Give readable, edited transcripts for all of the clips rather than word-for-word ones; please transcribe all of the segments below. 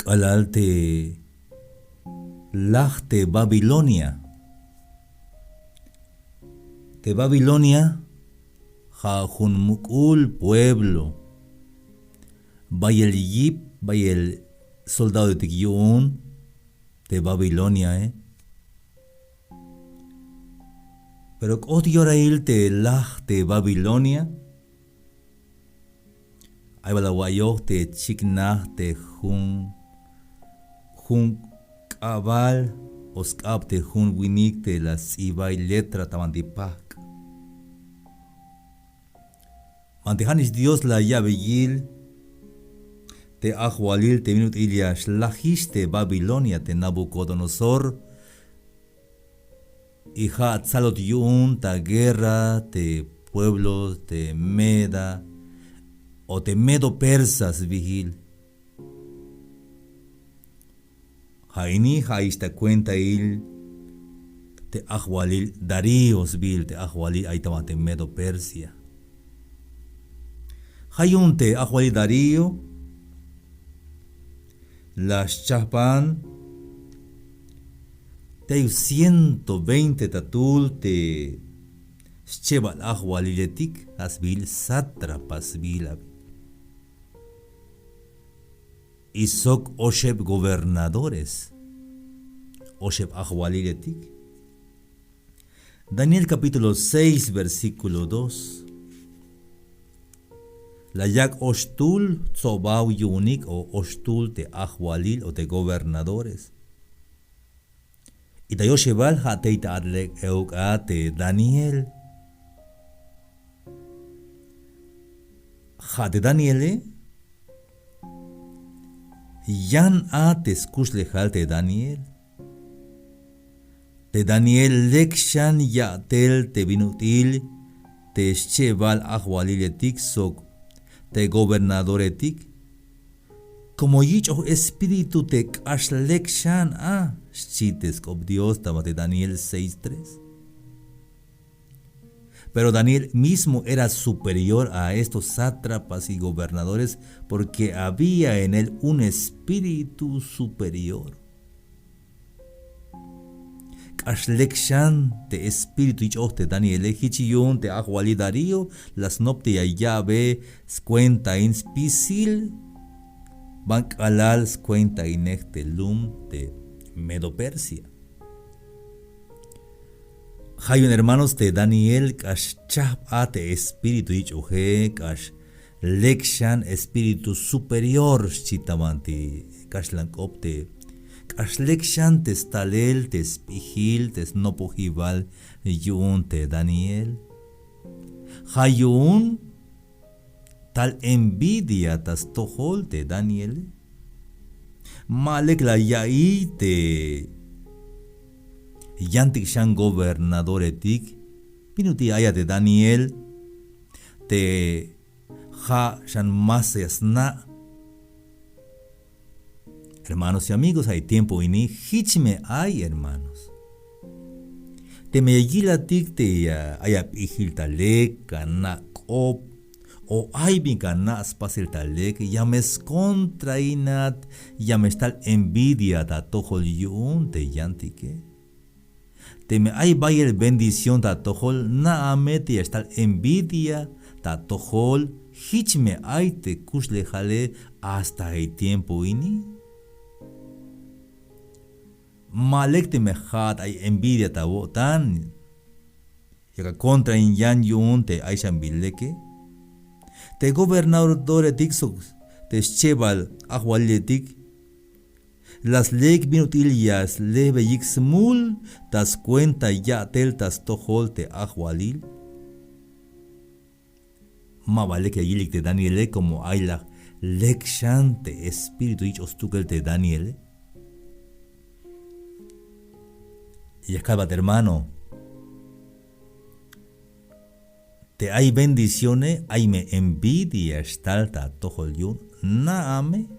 alalte lajte Babilonia. Te Babilonia, jajun mukul pueblo. Vaya el yip, vaya el soldado de Tikyun, de Babilonia, Pero Otiorail te lajte Babilonia. Ahí va la guayo te chiknah te jun cabal oskap te jun winik te las ibai letra tamandipak. Mantejanis Dios la llave yil te ahualil te minut ilia shlahiste Babilonia te Nabucodonosor. Hija tzalot yun ta guerra te pueblos te Meda o te Medo persas vigil. Haini haista cuenta il te ahualil Daríos vil te ahualil aitama te Medo Persia. Hayun te ahualil Darío las chapan te 120 tatul te Shebal ahualiletik asbil sátrapas vilab. Isok osheb gobernadores. Osheb ahualiletik. Daniel capítulo 6 versículo 2. La yak ostul tzobau yunik o ostul te ahualil o te gobernadores. Y tayo shebal hateita adlek euk te Daniel. Hate Daniele. Yan te escuchle te Daniel. Te Daniel lekshan ya tel te vinutil. Te shebal ahualiletik sok. Te gobernadoretik. Como yicho espíritu te kashlekshan chites con Dios tamate Daniel 6:3. Pero Daniel mismo era superior a estos sátrapas y gobernadores porque había en él un espíritu superior. Kashlekshan te espíritu yicho te Daniel hichiyun te ahuali Darío las nopte ya ve cuenta inspisil. Bank alal cuenta inecte lum de Medo Persia. Hayun hermanos de Daniel kash chap ate espíritu ichuhe kash lekshan espíritu superior chitamanti kash lankopte kash lekshan te stalel te spihil te snopohival yun te Daniel. Hayun tal envidia tas tohol te Daniel. Malek la yaite yantik shan gobernador etik pinuti aya de Daniel te ha shan masesna. Hermanos y amigos, hay tiempo ini hichme hay hermanos. Te me yilatik te aya pihil talek kana kop o hay bincana spasil talek yames contrainat yames tal envidia ta tohol yun te yantike. Te me hay bayel bendición ta tohol na amete ya tal envidia ta tohol hichme ay te kusle jale hasta el tiempo ini. Malek te me hat ay envidia ta wotan yaka contra in yan yun te ay shambileke. Te gobernador etik te shebal ahualetik las lek minutillas leve yixmul tas cuenta ya tel tas tohol te ahualil. Ma vale que yilik te Daniele como hay la lekshan te espíritu y ostukel te Daniele. Y escálvate hermano. Te hay bendiciones, hay me envidia estalta tohol yun, na ame.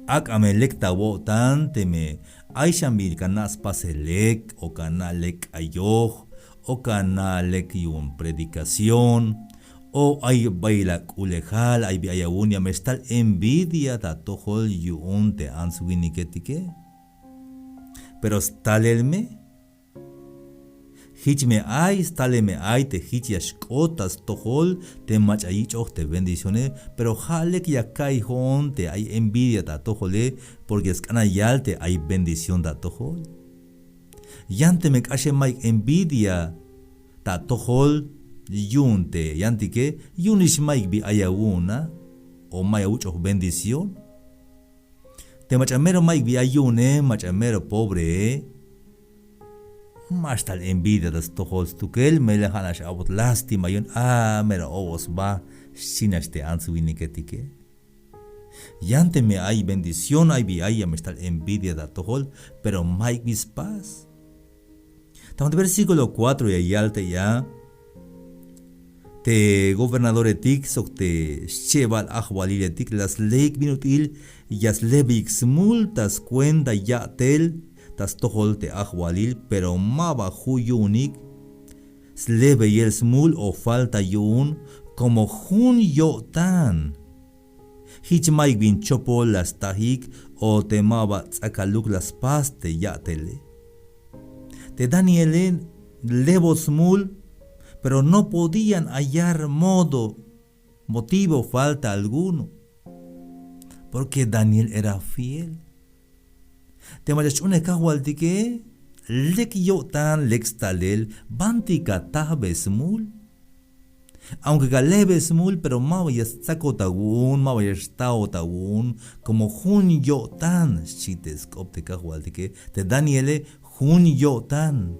Ak ame lekta wotan te me aishambil kanas paselek o kanalek ayoh o kanalek yun predicación O ay baila ulejal, ay ayawunia me está envidia ta tojol yuun te answini ketike. Pero stalelme, hichme ay, staleme ay te hichias kotas tojol te machayicho te bendiciones, pero jale que ya cae te hay envidia ta tojole, porque es canayal te hay bendición ta tojol. Yante me cache maik envidia ta tojol yunte yantike yunish maik bi ayawuna o mayaucho bendición. Te machamero maik bi ayune, machamero pobre. Más tal envidia das tojol stukel me le hanash abot lástima yun mera ovos ba sinas te ansuiniketike. Yante me hay bendición, hay bi me tal envidia da tojol, pero maik bis paz. Estamos en versículo 4 y yalte ya. Te gobernador etik sok te cheval ahwalil etik las leik minutil yas lebik multas cuenta ya tel tas tojol te ahwalil pero maba huyunik slebe yel smul o falta yun como jun yo tan hichmaik bin chopol las tahik o te maba tsakaluk las paste ya tele. Te Danielen levos mul, pero no podían hallar motivo, falta alguno, porque Daniel era fiel. Te mayachune kahwaltike, lek yo tan lextalel, bantika tahbes mul. Aunque galebes mul, pero mawayas tsakotagun, mawayas taotagun, como jun yo tan, chites kopte kahwaltike, te Daniele, jun yo tan,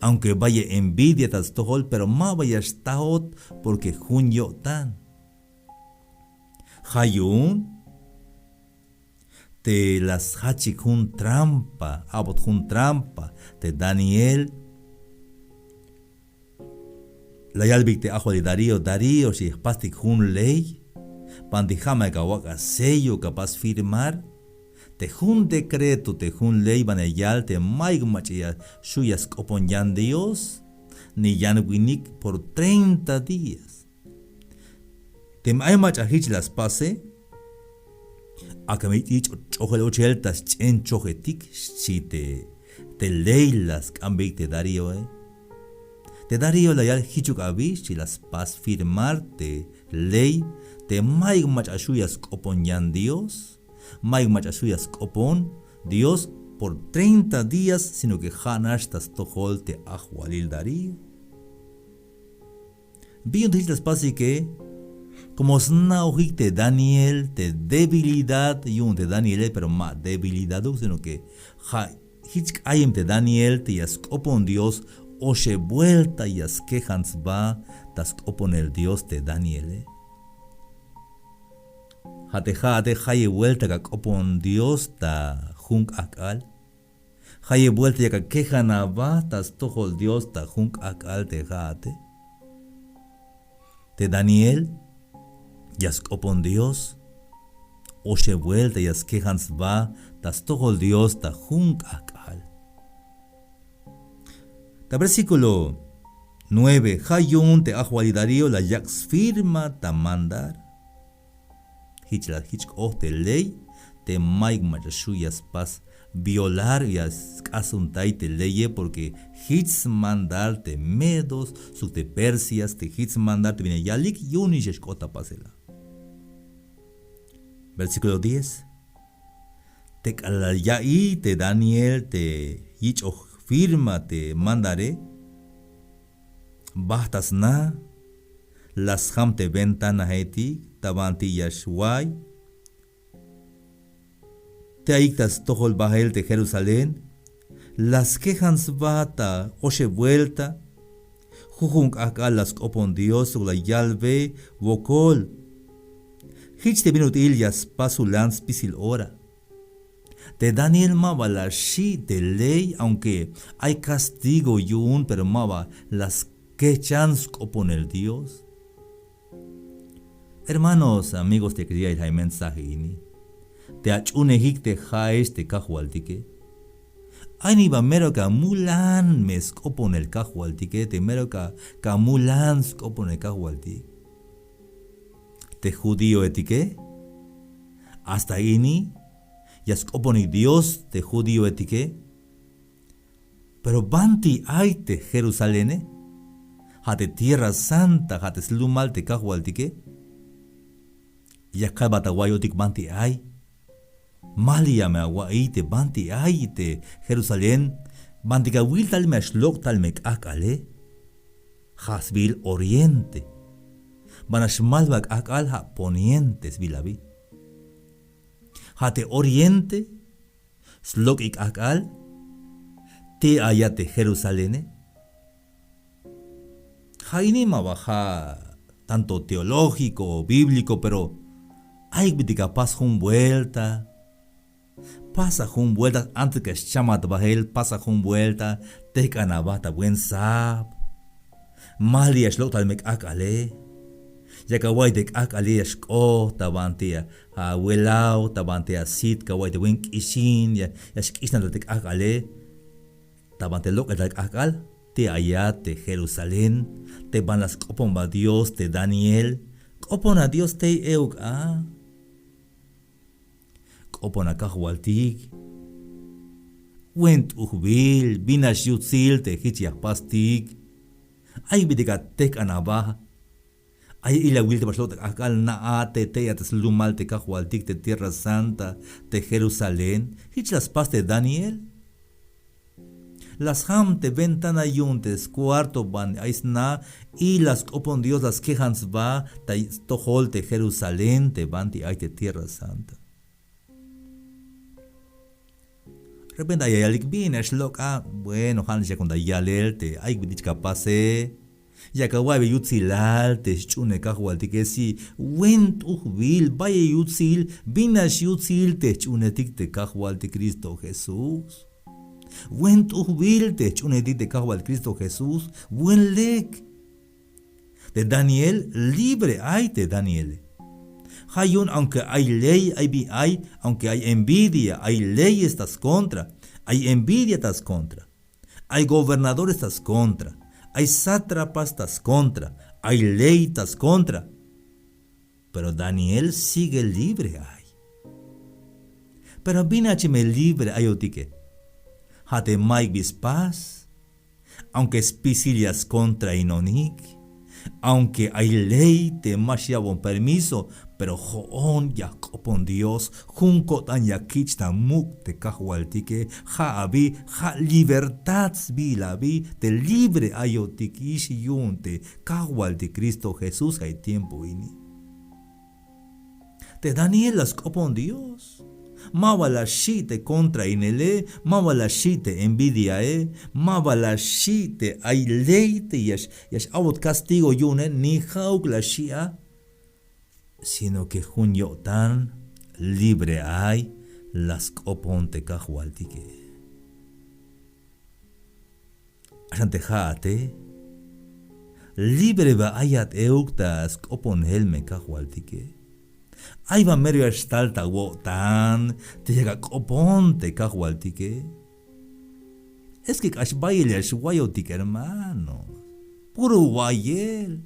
aunque vaya envidia tas tohol, pero ma vaya staot porque jun yo tan. Hayun te las hachik jun trampa, abot jun trampa, te Daniel. La yalbik te ajo de Darío si pastik jun ley, pandijama kawaka sello capaz firmar. Te jun decreto, te jun ley banayal, te maig machia suyas koponyan Dios, ni yan winik por 30 días. Te may machahich las pase, akamit ich chojel ocheltas chen chojetik, si te ley las kambik te Darío, Te Darío la yal hichuk abish, si las pas firmar te ley, te maig machasuyas koponyan Dios. Maig machasuyas kopon Dios por 30 días, sino que hanash tas tojol te ahwalil Darío. Bien dices pasi que como snaujik te Daniel te debilidad y un te Daniel pero más debilidad sino que hich ayem te Daniel te yas kopon Dios o se vuelta yas quejans va tas kopon el Dios te Daniel. Hate haye vuelta ka kopon Dios ta junk akal. Haye vuelta ya ka quejana va tas tojol Dios ta junk akal te hate. Te Daniel yas kopon Dios o se vuelta yas quejans va tas tojol Dios ta junk akal. Ta versículo 9. Hayun te ahwalidario la yax firma ta mandar. Hich te ley te maig machasuyas pas violar yas asuntai te leye porque hits mandar te medos su te persias te hits mandar te viene yalik yunish kota pasela. Versículo 10. Te kalayai te Daniel te hich firma te mandaré bastas na las ham te ventana heti tabanti yashwai te aictas tojol bahel de Jerusalén las quejans bata oche vuelta jujunk acá las opon Dios la yalve vokol hich te minut ilias pasulans pisil ora te Daniel mava la shi de ley aunque hay castigo yun pero mava las quechans opon el Dios. Hermanos, amigos, te quería ir a mensaje ini. Te achunehik te jaes te kahualtike. Ay ni ba mero ka mulan mes kopon el kahualtike te mero ka mulan skopon el kahualtike. te judío etique. Hasta ini, yas oponi Dios te judío etique. Pero banti ay te Jerusalén, hate tierra santa, hate slumal te kahualtique. Yakal bataguayotik banti ay. Malia me aguaite banti ay te Jerusalén. Bantika wil tal me ashlok tal me akale. Hasbil oriente. Banashmalbak akal ha ponientes bilabi. Hate oriente. Slok ik akal. Te ayate Jerusalén. Jaini mabaja tanto teológico o bíblico, pero hay que pasa un vuelta. Pasa un vuelta antes que chamat bahel, pasa un vuelta, te canabata buen sap. Malia shlok tal mek akale. Ya kawai dek akale shko tabantia, a welao tabantia sit kawai de buen kishin, ya shkisna dek akale. Tabante lok dek akal, te ayate Jerusalén, te van las copon ba Dios te Daniel, copon a Dios te euk Copon a kahualtik. Went uhbil, binas yutzil te hichiak pastik. Ay bidika tek anabaha. Ay ila wil te baslot akal na ate te ates lumal te kahualtik te tierra santa te Jerusalén. Hich las pas te Daniel. Las ham te ventana yuntes cuarto ban aisna y las copon Dios las quejans va ta tohol te Jerusalén te banti ay te tierra santa. Repente hay alguien bien es loca, bueno, han ya cuando ya lelte, hay que dichka pase, ya que guay yutzilal te chune kahualti que si went uhbil vaya yutzil, binas yutzil te chune tik te kahualti Cristo Jesús. Went uhbil te chune tik te kahualti Cristo Jesús, buen lek. De Daniel libre hay te Daniel. Hayun, aunque hay ley, aunque hay envidia, hay ley estás contra, hay envidia estás contra, hay gobernadores estás contra, hay sátrapas estás contra, hay ley estás contra. Pero Daniel sigue libre ay. Pero binachime libre ay otique. Hate maik bispas, aunque espicilias contra inonik. Aunque hay ley te mashiabon permiso, pero joon ya copon Dios, junco tan ya kichtan muk te kahualtique, ja abi, ja libertad bilabi, te libre ayotikishi yunte, kahualti Cristo Jesús hay tiempo ini. Te Daniel las copon Dios. Mawala shite contra inele, mawala shite envidia mawala shite ay leite yash awot castigo yune ni hauk la shia, sino que junyo tan libre hay las coponte kahualtique. Ashantejate libre va ayat euktas copon helme kahualtique. Ay va medio estalta tan te llega coponte kahualtique. Es que ashbaile ashwayotique hermano. Puro guayel.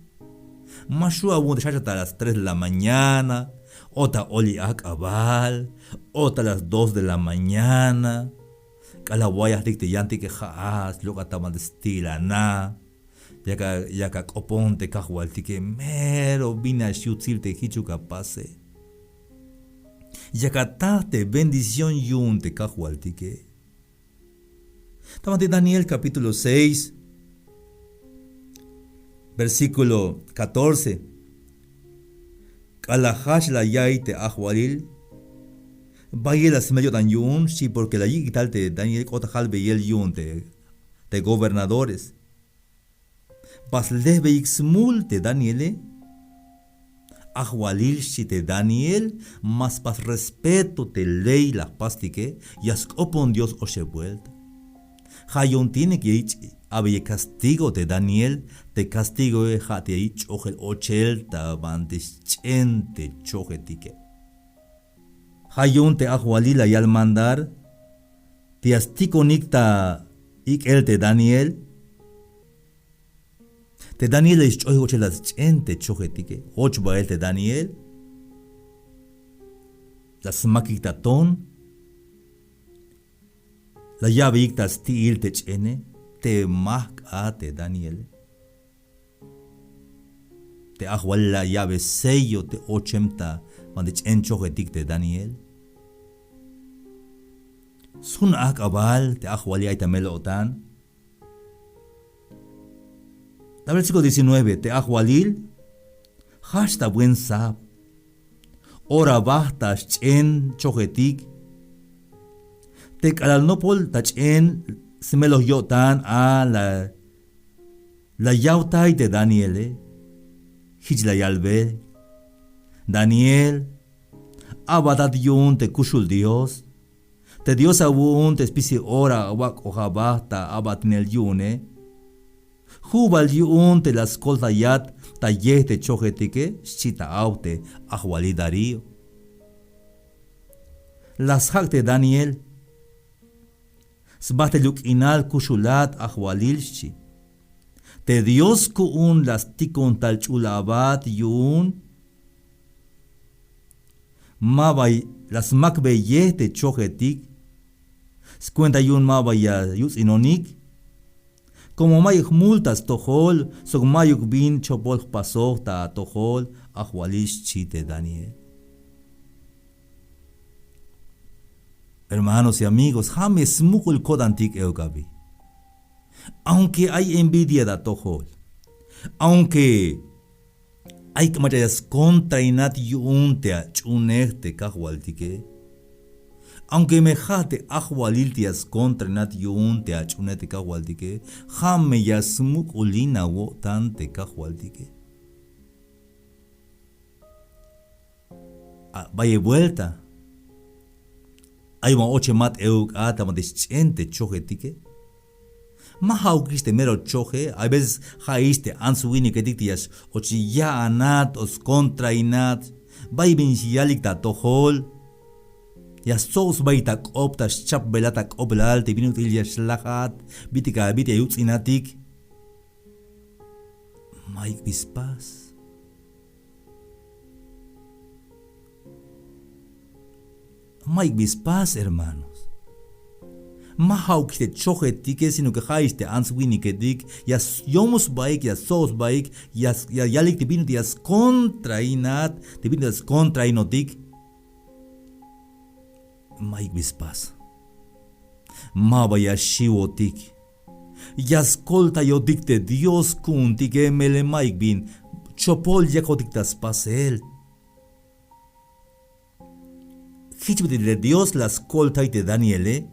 Mashua bunde hasta las 3 de la mañana. Ota oli akabal. Ota las 2 de la mañana. Calaguayas dicte yanti que jaas. Luego ataman de stila na. Yaka coponte kahualtique. Mero vina shutzil te hichuka pase. Yakatate bendición yun te kahualtique. Tamante Daniel capítulo 6, versículo 14. Kalahash la yaite ahualil. Vaya las medio dan yun, sí, porque la yigital te Daniel kotahal beyel yun te gobernadores. Pas leve ixmul te Daniele. Ahualil si te Daniel, más pas respeto te ley la pastique, y ascopon Dios o se vuelta. Hayon tiene que ir había castigo de Daniel, te castigo de hate ich ojel ochelta bandes chente chojetique. Hayon te ahualila y al mandar, te astico nicta ik el te Daniel. Te Daniel es choy ochelas chente chojetique, och bael te Daniel, las makiktaton, la llave iktas tiil te chene, te te Daniel. Te ahwal la llave sello te 80 cuando chogetik te Daniel. Sun abal te ahwal ya itamelo otan. La versículo 19 te ahwalil, hasta buen sab. Ora basta chen chogetik. Te kalalnopol ta chen semelo yotan a la yautai de Daniel. Hijla yalbe. Daniel. Abadat yun te kushul Dios. Te Dios abun te spisi ora wak ohabata abatinel yune. Hubal yun te las kolta yat ta yete chogetike shita aute ahwali Darío. Las hak de Daniel. Sbate luk inal kushulat ahwalilshi. Te Dios kuun las tikon tal chulabat yun. Mabay las makbe yete chogetik. Scuenta yun mabaya yus inonik. Como mayuk multas tohol, sok mayuk bin chopol pasok ta tohol ahwalish chite Daniel. Hermanos y amigos, james mukul kodantik eugabi. Aunque hay envidia da tohol, aunque hay que matayas contra inat yunte a chunerte kahwaltike, aunque me jate ahwaliltias contra inat yunte a chunete kahwaltike, jame yas mukulina wo tante kahwaltike. Vaya vuelta. Hay un oche mat euk ata chente chogetike. Mahau kiste mero choje, a veces jaiste ansuini que dictias ochi ya anat os contra inat, vai bin yalik ta tohol. Ya sos vai ta opta chap belata oblal te binut ilya shlahat, bitika bit yuts inatik. Maik bispas. Maik bispas, hermanos. Mahau kiste chogetike sino que jaiste answini que dik ya yomos baik ya sos baik ya yalik te binut yas contra inat te binut yas contra inotik. Maik bispas. Mabaya shiwotik. Yas kolta yodik te Dios kuntike mele maik bin chopol yakotik tas pasel. Hichme de Dios las colta y te Daniele.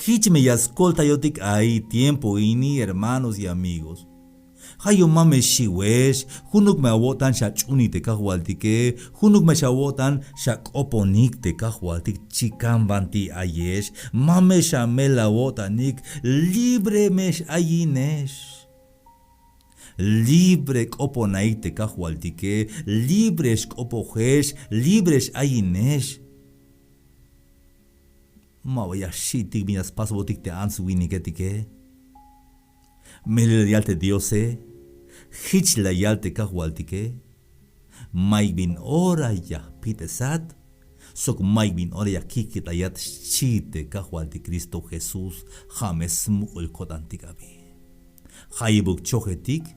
Hichme y ascolta yotik ahí tiempo ini hermanos y amigos. Hayo mame shiwesh, hunuk me awotan shachuni te kahwaltike, hunuk me shawotan shakoponik te kahwaltik chikan banti ayesh, mame shamela wotanik libre mesh ayinesh. Libre koponaite kahwaltike, libres kopohesh, libres ayinesh. Ma vaya shitik minas pasbotik te answiniketike. Mele yalte diose, hich la yalte kahwaltike. Maik bin ora ya pitesat, sok maik bin ora ya kikitayat shite kahwalti Cristo Jesús, james mukul kodantikabi. Hayibuk chogetik.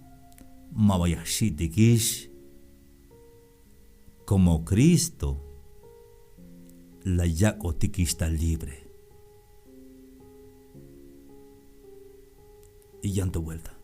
Mabayashidikish como Cristo la yakotik está libre y ya en tu vuelta.